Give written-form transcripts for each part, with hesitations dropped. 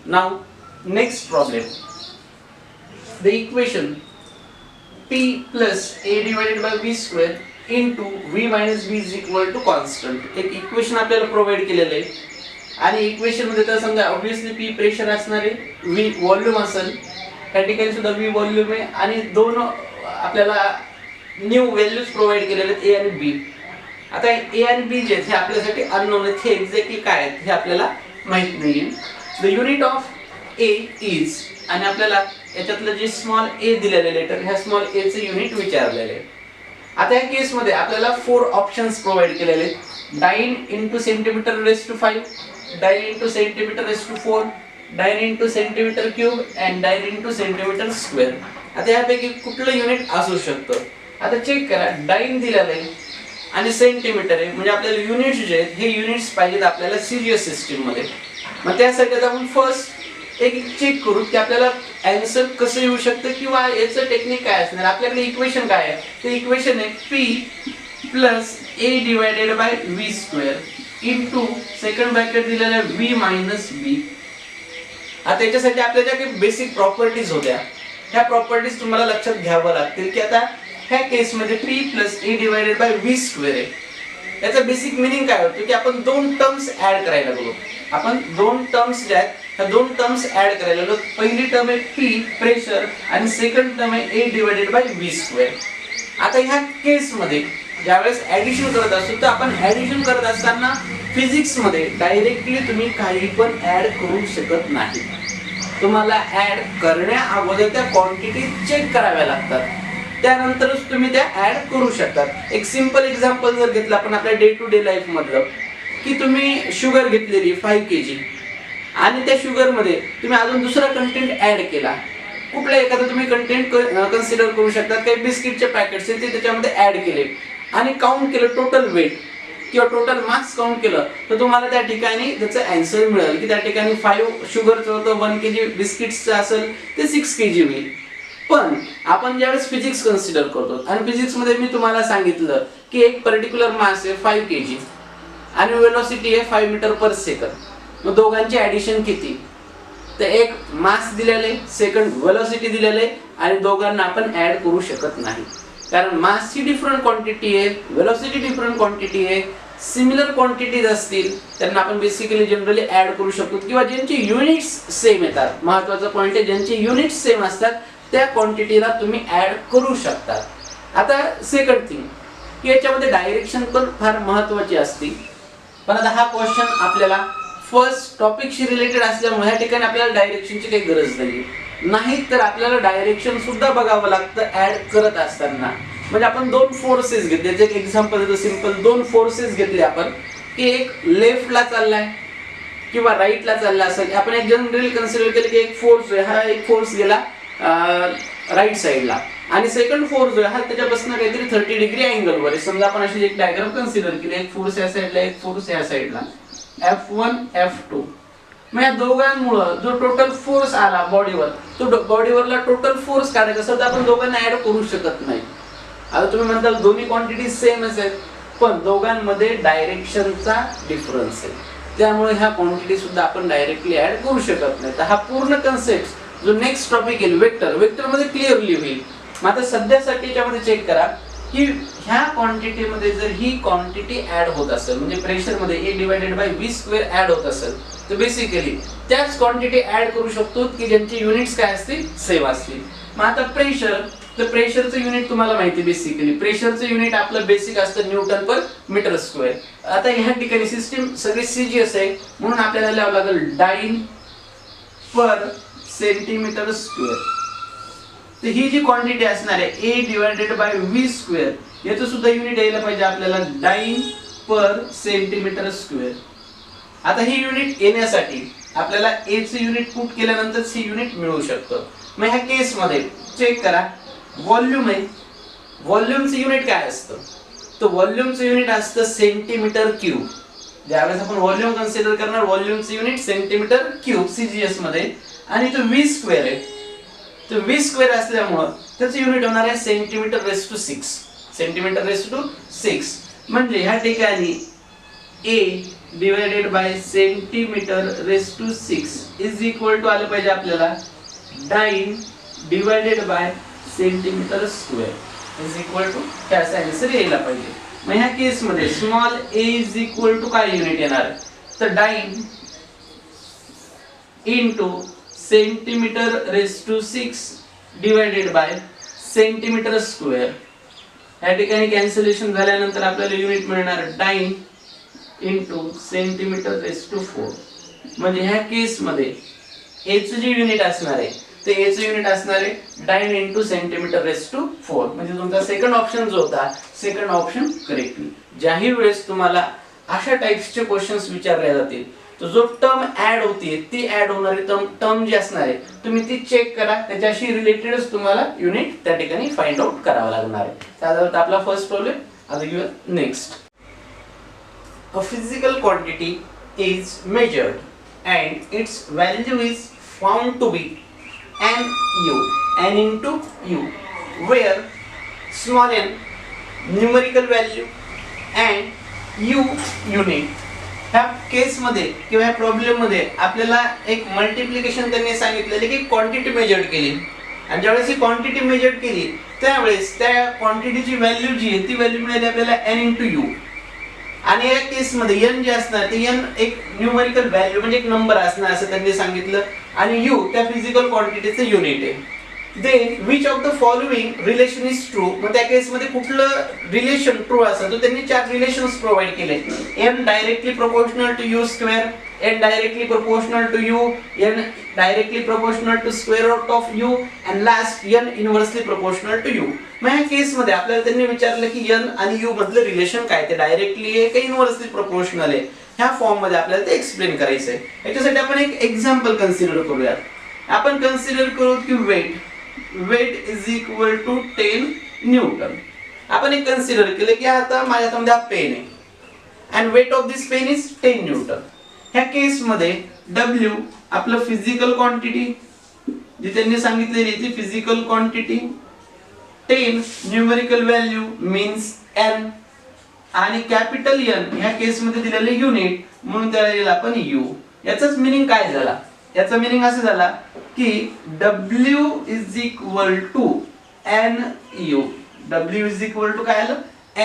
Now next problem, the equation p plus a divided by v square into v minus v is equal to constant. एक equation आपल्याला provide केलेलं आहे आणि equation मध्ये तर समजा ऑब्वियसली p प्रेशर असणार आहे, v व्हॉल्यूम असेल, त्या ठिकाणी सुद्धा v व्हॉल्यूम आहे आणि दोन आपल्याला न्यू व्हॅल्यूज प्रोव्हाइड केलेले आहेत a आणि b. आता a आणि b जे हे आपल्यासाठी अननोन आहेत, हे एक्झॅक्टली काय आहेत हे आपल्याला माहित नाहीये. The unit of a is, आणि आपल्याला याच्यातलं जे स्मॉल a दिलेले लेटर, ह्या स्मॉल a चे युनिट विचारलेले आहे. आता या केस मध्ये आपल्याला 4 ऑप्शन्स प्रोव्हाइड केलेले आहेत. Dyne into centimetre raise to 5, dyne into centimetre raise to 4, dyne into centimetre cube and dyne into centimetre square. आता यापैकी कुठलं युनिट असू शकतं? आता चेक करा, डाइन दिलेलं आहे आणि सेंटीमीटर आहे, म्हणजे आपल्याला युनिट्स जे आहेत हे युनिट्स पाहिजेत आपल्याला सिरियस सिस्टीम मध्ये. मग त्यासाठी आपण फर्स्ट एक चेक करू की आपल्याला आन्सर कसं येऊ शकतं किंवा याचं टेक्निक काय असणार. आपल्याकडे इक्वेशन काय आहे? ते इक्वेशन आहे p plus a divided by v square into second bracket दिलेला आहे v मायनस b. आता याच्यासाठी आपल्याला काही बेसिक प्रॉपर्टीज होत्या, ह्या प्रॉपर्टीज तुम्हाला लक्षात घ्यावं लागतील की आता ह्या केस मध्ये p plus a divided by v square आहे. याचा बेसिक मीनिंग काय होतं की आपण दोन टर्म्स ऍड करायला लागलो. आपण दोन टर्म्स ज्या आहेत ह्या दोन टर्म्स ऍड करायला लागलो. पहिली टर्म आहे p प्रेशर आणि सेकंड टर्म आहे a divided by v square. आता ह्या केस मध्ये ज्यावेळेस ऍडिशन करत असतो तर आपण ऍडिशन करत असताना फिजिक्स मध्ये डायरेक्टली तुम्ही काही पण ऍड करू शकत नाही. तुम्हाला ऍड करण्या अगोदर त्या क्वांटिटी चेक कराव्या लागतात, त्यानंतरच तुम्ही त्या ऍड करू शकतात. एक सिंपल एक्झाम्पल जर घेतलं आपण आपल्या डे टू डे लाईफ मधलं, की तुम्ही शुगर घेतलेली 5 kg आणि त्या शुगर मध्ये तुम्ही अजून दुसरा कंटेंट ऍड केला, कुठला एखादा तुम्ही कंटेंट कन्सिडर करू शकता. काही बिस्किटचे पॅकेट्स आहेत ते त्याच्यामध्ये ऍड केले आणि काउंट केलं टोटल वेट किंवा टोटल मास काउंट केलं तर तुम्हाला त्या ठिकाणी त्याचं आन्सर मिळेल की त्या ठिकाणी 5 शुगरचं होतं, 1 kg बिस्किट्सचं असेल ते 6 kg होईल. पण आपण ज्यावेळेस फिजिक्स कन्सिडर करतो आणि फिजिक्स मध्ये मी तुम्हाला सांगितलं की एक पर्टिक्युलर मास आहे 5 kg आणि वेलोसिटी आहे 5 मीटर पर सेकंड. मग दोघांची ऍडिशन किती? तर एक मास दिलेले, सेकंड वेलोसिटी दिलेले आणि दोघांना आपण ऍड करू शकत नाही, कारण मास ही डिफरंट क्वांटिटी आहे, वेलोसिटी डिफरंट क्वांटिटी आहे. सिमिलर क्वांटिटीज असतील त्यांना आपण बेसिकली जनरली ऍड करू शकतो किंवा ज्यांची युनिट्स सेम येतात. महत्त्वाचा पॉइंट आहे, ज्यांची युनिट्स सेम असतात त्या क्वांटिटीला तुम्ही ऍड करू शकता. आता सेकंड थिंग की याच्यामध्ये डायरेक्शन पण फार महत्त्वाची असते. पण आता हा क्वेश्चन आपल्याला फर्स्ट टॉपिकशी रिलेटेड असल्यामुळे ह्या ठिकाणी आपल्याला डायरेक्शनची काही गरज नाही, तर आपल्याला डायरेक्शन सुद्धा बघावं लागतं ऍड करत असताना. म्हणजे आपण दोन फोर्सेस घेतले, एक एक्झाम्पल देतो सिंपल. दोन फोर्सेस घेतले आपण की एक लेफ्टला चाललाय किंवा राईटला चालला असेल. आपण एक जनरली कन्सिडर केलं की एक फोर्स आहे, हा एक फोर्स गेला राईट साईडला आणि सेकंड फोर्स जो आहे हा त्याच्यापासून काहीतरी 30 डिग्री अँगल वर आहे. समजा आपण अशी एक डायग्राम कन्सिडर केली, एक फोर्स या साईडला एक फोर्स या साईडला, F1 F2. मग या दोघांमुळे जो टोटल फोर्स आला बॉडीवर, तो बॉडीवरला टोटल फोर्स काढायचा असेल तर आपण दोघांना ऍड करू शकत नाही. आता तुम्ही म्हणताल दोन्ही क्वांटिटी सेमच आहेत, पण दोघांमध्ये डायरेक्शनचा डिफरन्स आहे, त्यामुळे ह्या क्वांटिटी सुद्धा आपण डायरेक्टली ऍड करू शकत नाही. तर हा पूर्ण कन्सेप्ट जो नेक्स्ट टॉपिक येईल वेक्टर मध्ये क्लिअरली होईल. मग आता सध्यासाठी याच्यामध्ये चेक करा की ह्या क्वांटिटी मध्ये जर ही क्वांटिटी ऍड होत असेल, म्हणजे प्रेशर मध्ये a divided by v square add होत असेल, तर बेसिकली त्याच क्वांटिटी ऍड करू शकतो की ज्यांची युनिट्स काय असतील सेम असतील. मग आता प्रेशर, तर प्रेशरचं युनिट तुम्हाला माहिती, बेसिकली प्रेशरचं युनिट आपलं बेसिक असतं न्यूटन पर मीटर स्क्वेअर. आता ह्या ठिकाणी सिस्टीम सगळी सीजीएस आहे म्हणून आपल्याला लिहावं लागेल डाइन पर सेंटीमीटर स्क्वेअर. तर ही जी क्वांटिटी असणार आहे a divided by v square, याचं सुद्धा युनिट यायला पाहिजे आपल्याला डाइन पर सेंटीमीटर स्क्वेअर. आता ही युनिट येण्यासाठी आपल्याला a चे युनिट पुट केल्यानंतरच ही युनिट मिळू शकतं. मग ह्या केस मध्ये चेक करा, व्हॉल्यूम आहे, व्हॉल्यूमचं युनिट काय असतं? तर व्हॉल्यूमचं युनिट असतं सेंटीमीटर क्यूब. ज्यावेळेस आपण व्हॉल्यूम कन्सिडर करणार, व्हॉल्यूमचं युनिट सेंटीमीटर क्यूब सीजीएस मध्ये, आणि तो v स्क्वेअर आहे. तर v स्क्वेअर असल्यामुळं त्याचं युनिट होणार आहे centimetre raise to 6, centimetre raise to 6. म्हणजे ह्या ठिकाणी a divided by centimetre raise to 6 is equal to आलं पाहिजे आपल्याला dyne divided by centimetre square is equal to त्याचा आन्सर यायला पाहिजे. मग ह्या केस मध्ये small a is equal to काय युनिट येणार तर dyne into centimetre raise to 6 divided by centimetre square. या ठिकाणी कॅन्सलेशन झाल्यानंतर आपल्याला युनिट मिळणार dine into centimetre raise to 4. म्हणजे ह्या केस मध्ये a चं जे युनिट असणार आहे ते a चं युनिट असणार आहे dyne into centimetre raise to 4. म्हणजे तुमचा सेकंड ऑप्शन जो होता सेकंड ऑप्शन करेक्टली. ज्याही वेळेस तुम्हाला अशा टाइप्सचे क्वेश्चन्स विचारले जातील तो जो टर्म ऍड होती ती ऍड होणारी टर्म जी असणार आहे तुम्ही ती चेक करा, त्याच्याशी रिलेटेडच तुम्हाला युनिट त्या ठिकाणी फाइंड आउट करावा लागणार आहे. त्यानंतर आपला फर्स्ट प्रॉब्लेम. आता घेऊया next. A physical quantity is measured and its value is found to be n into u, where small n numerical value and u unit. ह्या केस मध्ये किंवा ह्या प्रॉब्लेम मध्ये आपल्याला एक मल्टिप्लिकेशन त्यांनी सांगितलेले की क्वांटिटी मेजर्ड केली आणि ज्यावेळेस ही क्वांटिटी मेजर्ड केली त्यावेळेस त्या क्वांटिटीची व्हॅल्यू जी आहे ती व्हॅल्यू मिळाली आपल्याला n into u. आणि या केस मध्ये n जे असणार ते n एक न्यूमरिकल व्हॅल्यू म्हणजे एक नंबर असणार असं त्यांनी सांगितलं आणि u त्या फिजिकल क्वांटिटीचं युनिट आहे. Then which of the following relation is true. मग त्या केस मध्ये कुठलं रिलेशन ट्रू असेल तर त्यांनी 4 रिलेशन्स प्रोव्हाइड केले. n directly proportional to u square, n directly proportional to u, n directly proportional to square root of u and last n inversely proportional to u. मग या केस मध्ये आपल्याला त्यांनी विचारलं की n आणि u मधलं रिलेशन काय, ते डायरेक्टली आहे का इनव्हर्सली प्रोपोर्शनल आहे. ह्या फॉर्म मध्ये आपल्याला ते एक्सप्लेन करायचं आहे. याच्यासाठी आपण एक एक्झाम्पल कन्सिडर करूयात. आपण कन्सिडर करू की weight is equal to 10 newton. आपण एक कन्सिडर केलं की आता माझ्या हातामध्ये हा पेन आहे and weight of this pen is 10 Newton. ह्या केस मध्ये W आपलं फिजिकल क्वांटिटी जी त्यांनी सांगितलेली ती physical quantity, 10 numerical value means n आणि कॅपिटल N ह्या केस मध्ये दिलेले युनिट म्हणून त्याला दिला आपण u. याचाच मीनिंग काय झाला, याचा मीनिंग असं झाला की W is equal to NU. W is equal to काय आलं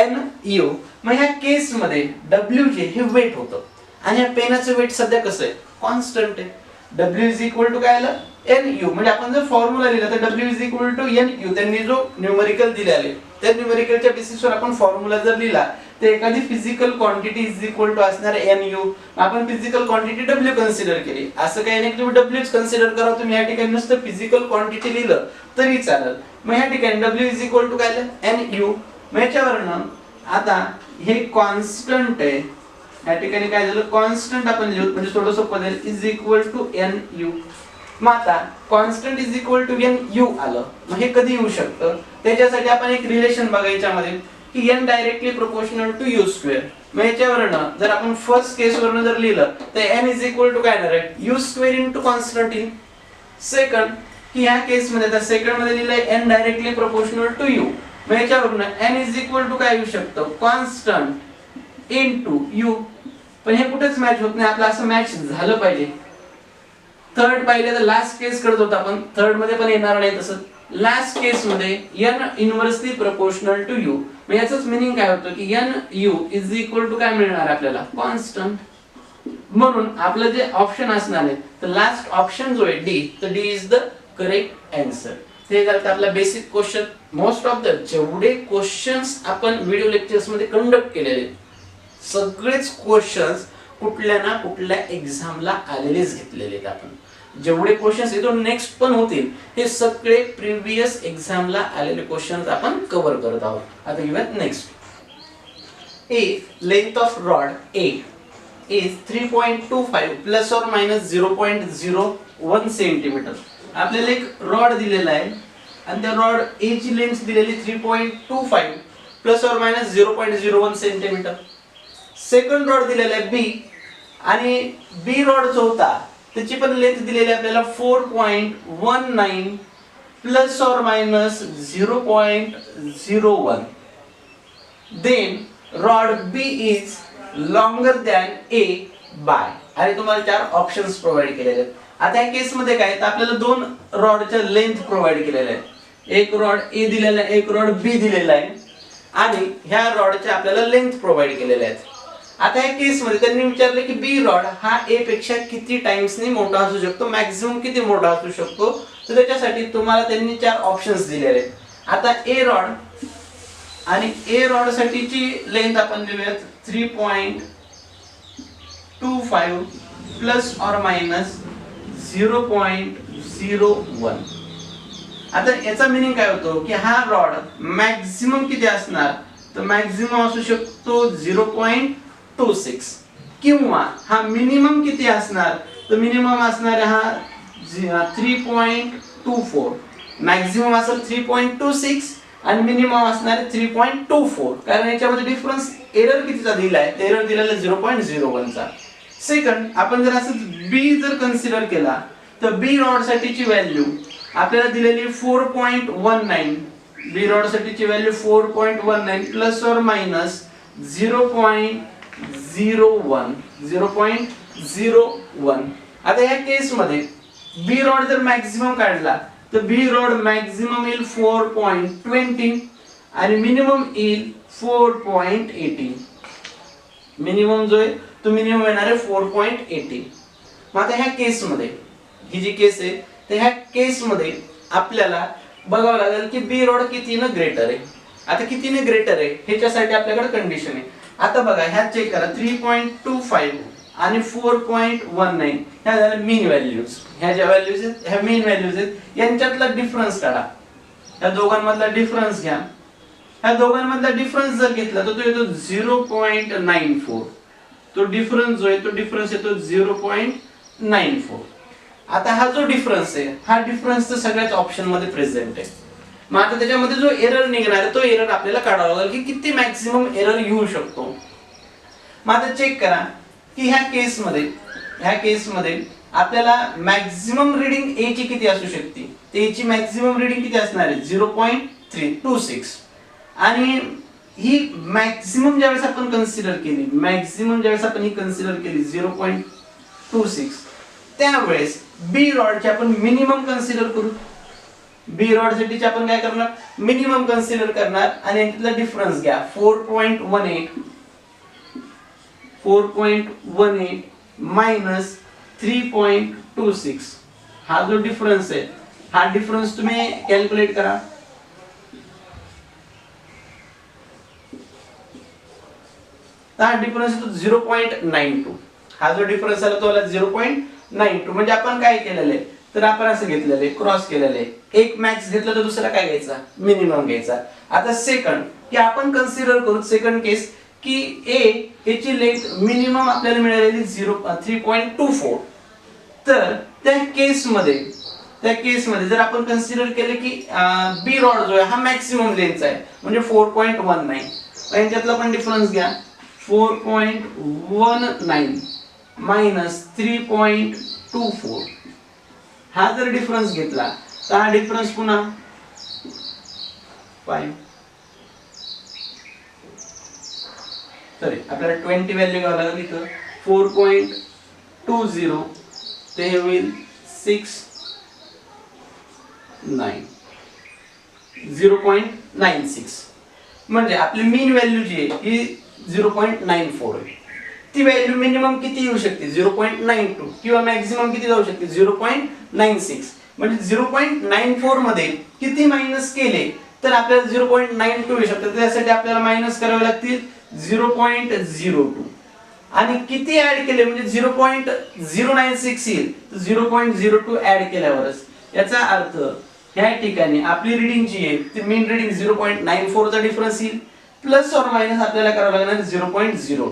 NU. मग ह्या केस मध्ये W जे हे वेट होतं आणि या पेनाचं वेट सध्या कसं आहे कॉन्स्टंट आहे. W इज इक्वल टू काय आलं NU. म्हणजे आपण जर फॉर्म्युला लिहिला तर W is equal to NU. त्यांनी जो न्यूमरिकल दिलेले त्या न्यूमरिकलच्या बेसिसवर आपण फॉर्म्युला जर लिहिला तर एखादी physical quantity is equal to असणार NU. आपण फिजिकल क्वांटिटी W कन्सिडर केली. असं काही नाही की तुम्ही W कन्सिडर करा, तुम्ही या ठिकाणी नुसतं फिजिकल क्वांटिटी लिहिलं तरी चालेल. मग या ठिकाणी W इज इक्वल टू काय आलं NU. मग याच्यावरनं आता हे कॉन्स्टंट आहे, या ठिकाणी काय झालं कॉन्स्टंट आपण लिहू म्हणजे थोडं सोपं जाईल इज इक्वल टू NU. मग आता constant is equal to NU आलं. मग हे कधी येऊ शकतं त्याच्यासाठी आपण एक रिलेशन बघायच्या मध्ये की n directly proportional to u square. मग याच्यावरनं जर आपण फर्स्ट केस वरनं जर लिहिलं तर n इज इक्वल टू काय येणार आहे u स्क्वेअर इनटू कॉन्स्टंट येईल. सेकंड की ह्या केस मध्ये तर सेकंड मध्ये लिहिलंय n directly proportional to u. मग याच्यावरनं n इज इक्वल टू काय येऊ शकतं कॉन्स्टंट इनटू u. पण हे कुठेच मॅच होत नाही, आपलं असं मॅच झालं पाहिजे. थर्ड पाहिले तर लास्ट केस करत होतो आपण, थर्ड मध्ये पण येणार नाही तसं. लास्ट केस मध्ये n inversely proportional to u. मग याचंच मीनिंग काय होतं की NU इज इक्वल टू काय मिळणार आपल्याला कॉन्स्टंट. म्हणून आपलं जे ऑप्शन असणार आहे तर लास्ट ऑप्शन जो आहे D, तर D is the correct answer. ते झालं आपला basic question. Most of the जेवढे क्वेश्चन्स आपण व्हिडिओ लेक्चर्स मध्ये कंडक्ट केलेले सगळेच क्वेश्चन्स कुठल्या ना कुठल्या एक्झामला आलेलेच घेतलेले आहेत. आपण जेवढे क्वेश्चन्स इथून नेक्स्ट पण होतील हे सगळे प्रिव्हियस एक्झामला आलेले क्वेश्चन्स आपण कव्हर करत आहोत. आता घेऊयात next. A length of rod A is 3.25 plus or minus 0.01 centimetre. आपल्याला एक रॉड दिलेला आहे आणि त्या रॉड A ची लेंथ दिलेली 3.25 plus or minus 0.01 centimetre. Second rod दिलेला आहे B आणि B रॉड जो होता त्याची पण लेंथ दिलेली आपल्याला 4.19 plus or minus 0.01. Then rod B is longer than A by, आणि तुम्हाला 4 ऑप्शन्स प्रोव्हाइड केलेले आहेत. आता या केस मध्ये काय, तर आपल्याला 2 रॉडच्या लेंथ प्रोव्हाइड केलेल्या आहेत. एक रॉड ए दिलेला आहे, एक रॉड बी दिलेला आहे, आणि ह्या रॉडच्या आपल्याला लेंथ प्रोव्हाइड केलेल्या आहेत. आता या केस मध्ये त्यांनी विचारले की बी रॉड हा ए पेक्षा किती टाइम्सनी मोठा असू शकतो, मॅक्झिमम किती मोठा असू शकतो. तर त्याच्यासाठी तुम्हाला त्यांनी 4 ऑप्शन्स दिलेले आहेत. आता ए रॉड, आणि ए रॉड साठीची लेंथ आपण लिहूयात 3.25 प्लस ऑर मायनस 0.01. आता याचा मीनिंग काय होतो की हा रॉड मॅक्झिमम किती असणार, तर मॅक्झिमम असू शकतो 0.26, किंवा हा मिनिमम किती असणार, तर मिनिमम असणार हा 3.24. मॅक्झिमम असेल 3.26 आणि मिनिमम असणार 3.24, कारण याच्यामध्ये डिफरन्स एरर कितीचा दिलाय, एरर दिलेला 0.01 चा. सेकंड, आपण जर असं बी जर कन्सिडर केला तर बी रॉड साठीची व्हॅल्यू आपल्याला दिलेली 4.19. बी रॉड साठीची व्हॅल्यू 4.19 प्लस ऑर मायनस 0.01. आता या केस मध्ये बी रॉड जर मॅक्झिमम काढला तर बी रॉड मॅक्झिमम येईल 4.20 आणि मिनिमम येईल 4.80. मिनिमम जो आहे तो मिनिमम येणार आहे 4.80. मग आता ह्या केस मध्ये, ही जी केस आहे, तर ह्या केस मध्ये आपल्याला बघावं लागेल की बी रॉड कितीने ग्रेटर आहे. आता कितीने ग्रेटर आहे ह्याच्यासाठी आपल्याकडे कंडिशन आहे. आता बघा ह्या चेक करा, 3.25 आणि 4.19 ह्या झाल्या मीन व्हॅल्यूज. ह्या ज्या व्हॅल्यूज आहेत ह्या मीन व्हॅल्यूज आहेत, यांच्यातला डिफरन्स काढा. ह्या दोघांमधला डिफरन्स घ्या. ह्या दोघांमधला डिफरन्स जर घेतला तर तो येतो 0.94. तो डिफरन्स जो आहे तो डिफरन्स येतो 0.94. आता हा जो डिफरन्स आहे, हा डिफरन्स तर सगळ्याच ऑप्शन मध्ये प्रेझेंट आहे. मग आता त्याच्यामध्ये जो एरर निघणार आहे तो एरर आपल्याला काढावा लागेल की किती मॅक्झिमम एरर येऊ शकतो. मग आता चेक करा की ह्या केस मध्ये आपल्याला मॅक्झिमम रीडिंग ए ची किती असू शकते. ए ची मॅक्झिमम रीडिंग किती असणार आहे 0.326. आणि ही मॅक्झिमम ज्यावेळेस आपण कन्सिडर केली, मॅक्झिमम ज्यावेळेस आपण ही कन्सिडर केली 0.26, त्यावेळेस बी रॉडचे आपण मिनिमम कन्सिडर करू. बी रॉड साठीचे आपण काय करणार, मिनिमम कन्सिडर करणार, आणि यातला डिफरन्स घ्या 4.18 मायनस 3.26. हा जो डिफरन्स आहे, हा डिफरन्स तुम्ही कॅल्क्युलेट करा. हा डिफरन्स येतो 0.92. हा जो डिफरन्स आला तो आला 0.92. म्हणजे आपण काय केलेलं आहे, तर आपण असं घेतलेलं आहे, क्रॉस केलेलं आहे. एक मॅक्स घेतला तर दुसरा काय घ्यायचा, मिनिमम घ्यायचा. आता सेकंड की आपण कन्सिडर करू सेकंड केस की ए याची लेंथ मिनिमम आपल्याला मिळालेली 3.24. तर त्या केस मध्ये जर आपण कन्सिडर केले की बी रॉड जो आहे हा मॅक्सिमम लेंथचा आहे, म्हणजे 4.19. यांच्यातला पण डिफरन्स घ्या 4.19 मायनस 3.24. हा जर डिफरन्स घेतला तर हा डिफरन्स पुन्हा 5. सॉरी, आपल्याला 20 व्हॅल्यू घ्यावं लागेल इथं. 4.20 ते होईल 0.96. म्हणजे आपली मीन व्हॅल्यू जी आहे ही 0.94 आहे. ती व्हॅल्यू मिनिमम किती येऊ शकते 0.92, किंवा मॅक्झिमम किती जाऊ शकते 0.96. म्हणजे 0.94 मध्ये किती मायनस केले तर आपल्याला 0.92 येऊ शकते. त्यासाठी आपल्याला मायनस करावे लागतील 0.02, आणि किती ऍड केले म्हणजे 0.096 येईल. 0.02 ऍड केल्यावरच याचा अर्थ ह्या ठिकाणी आपली रीडिंग जी आहे ती मीन रीडिंग 0.94 चा डिफरन्स येईल, प्लस ऑर मायनस आपल्याला करावं लागणार 0.02.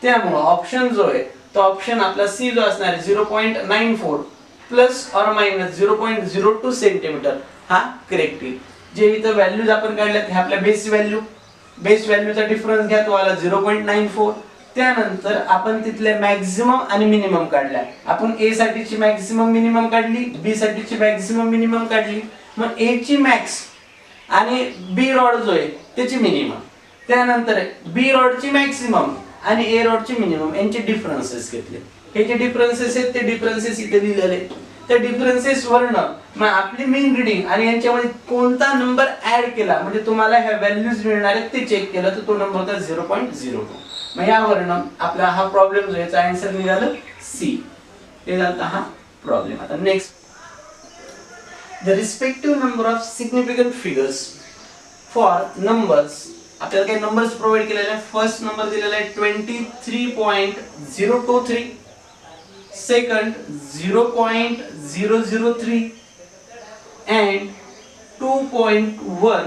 त्यामुळे ऑप्शन जो आहे तो ऑप्शन आपला सी जो असणार 0.94 प्लस ऑर मायनस 0.02 सेंटीमीटर हा करेक्ट येईल. जे इथं व्हॅल्यूज आपण काढल्यात हे आपल्या बेस व्हॅल्यूचा डिफरन्स घ्या, तो आला 0.94. त्यानंतर आपण तिथले मॅक्झिमम आणि मिनिमम काढल्या. आपण ए साठीची मॅक्झिमम मिनिमम काढली, बी साठीची मॅक्झिमम मिनिमम काढली. मग ए ची मॅक्स आणि बी रॉड जो आहे त्याची मिनिमम, त्यानंतर बी रॉड ची मॅक्झिमम आणि ए रॉडचे मिनिमम यांचे डिफरन्सेस घेतले. हे जे डिफरन्सेस आहेत ते डिफरन्सेस इथे लिहिलेले. त्या डिफरन्सेस वरनं मग आपली मेन रीडिंग आणि यांच्यामध्ये कोणता नंबर ऍड केला म्हणजे तुम्हाला ह्या व्हॅल्यूज मिळणार आहेत ते चेक केलं तर तो नंबर होता 0.02. मग यावरनं आपला हा प्रॉब्लेम जो याचा आन्सर निघालं सी. हे झाला हा प्रॉब्लेम. आता next, the respective number of significant figures for numbers. आपल्याला काही नंबर्स प्रोव्हाइड केलेले आहे. फर्स्ट नंबर दिलेला आहे 23.023, second 0.003 and 2.1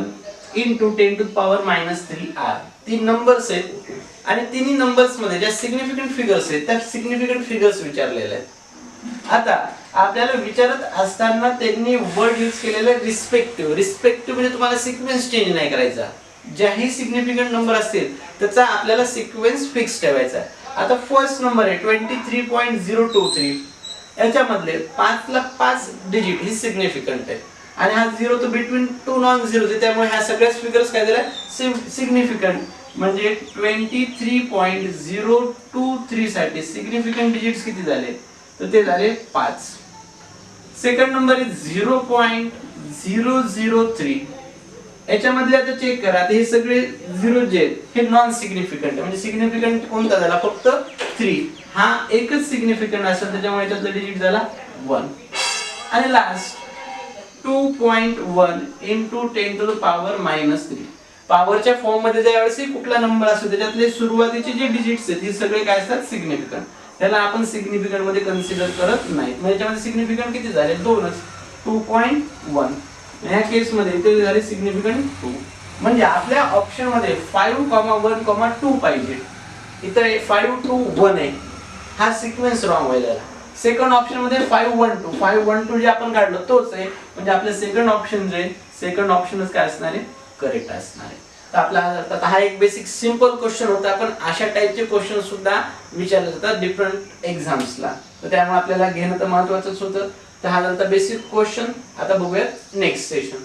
into 10 to the power -3r. तीन नंबर्स आहेत आणि तिन्ही नंबर्स मध्ये ज्या सिग्निफिकंट फिगर्स आहेत त्या सिग्निफिकंट फिगर्स विचारलेले आहेत. आता आपल्याला विचारत असताना त्यांनी वर्ड यूज केलेला आहे रिस्पेक्टिव्ह. रिस्पेक्टिव्ह म्हणजे तुम्हाला सिक्वेन्स चेंज नाही करायचा. ज्याही सिग्निफिकंट नंबर असतील त्याचा आपल्याला सिक्वेन्स फिक्स ठेवायचा आहे. आता फर्स्ट नंबर आहे 23.023, याच्यामधले 5 ला 5 डिजिट ही सिग्निफिकंट आहे आणि हा 0 तो बिटवीन 2 नॉन झिरोज आहे, त्यामुळे ह्या सगळ्याच फिगर्स काय दिल्या सिग्निफिकंट. म्हणजे 23.023 साठी सिग्निफिकंट डिजिट्स किती झाले तर ते झाले 5. सेकंड नंबर आहे 0.003, याच्यामधले आता चेक करा. हे सगळे झिरो जे हे नॉन सिग्निफिकंट म्हणजे सिग्निफिकंट कोणता झाला फक्त 3. हा एकच सिग्निफिकंट असेल त्याच्यामुळे याच्यातला डिजिट झाला 1. आणि last 2.1 into 10 to the power -3. पॉवरच्या फॉर्म मध्ये ज्यावेळेस कुठला नंबर असतो त्याच्यातले सुरुवातीचे जे डिजिट्स आहेत हे सगळे काय असतात सिग्निफिकंट. त्याला आपण सिग्निफिकंट मध्ये कन्सिडर करत नाही. म्हणजे याच्यामध्ये सिग्निफिकंट किती झाले 2च, 2.1. ह्या केस मध्ये ते झाले सिग्निफिकंट 2. म्हणजे आपल्या ऑप्शन मध्ये 5,1,2 पाहिजे. इथे 5 to 1 आहे, हा सिक्वेन्स रॉंग व्हायला. सेकंड ऑप्शन मध्ये 512 जे आपण काढलं तोच आहे. म्हणजे आपलं सेकंड ऑप्शन जे सेकंड ऑप्शनच काय असणार आहे करेक्ट असणार आहे. तर आपला हा एक बेसिक सिंपल क्वेश्चन होता. पण अशा टाइपचे क्वेश्चन सुद्धा विचारले जातात डिफरंट एक्झाम्सला. तर त्यामुळे आपल्याला घेणं तर महत्त्वाचंच होतं. तर हा झाला बेसिक क्वेश्चन. आता बघूया नेक्स्ट सेशन.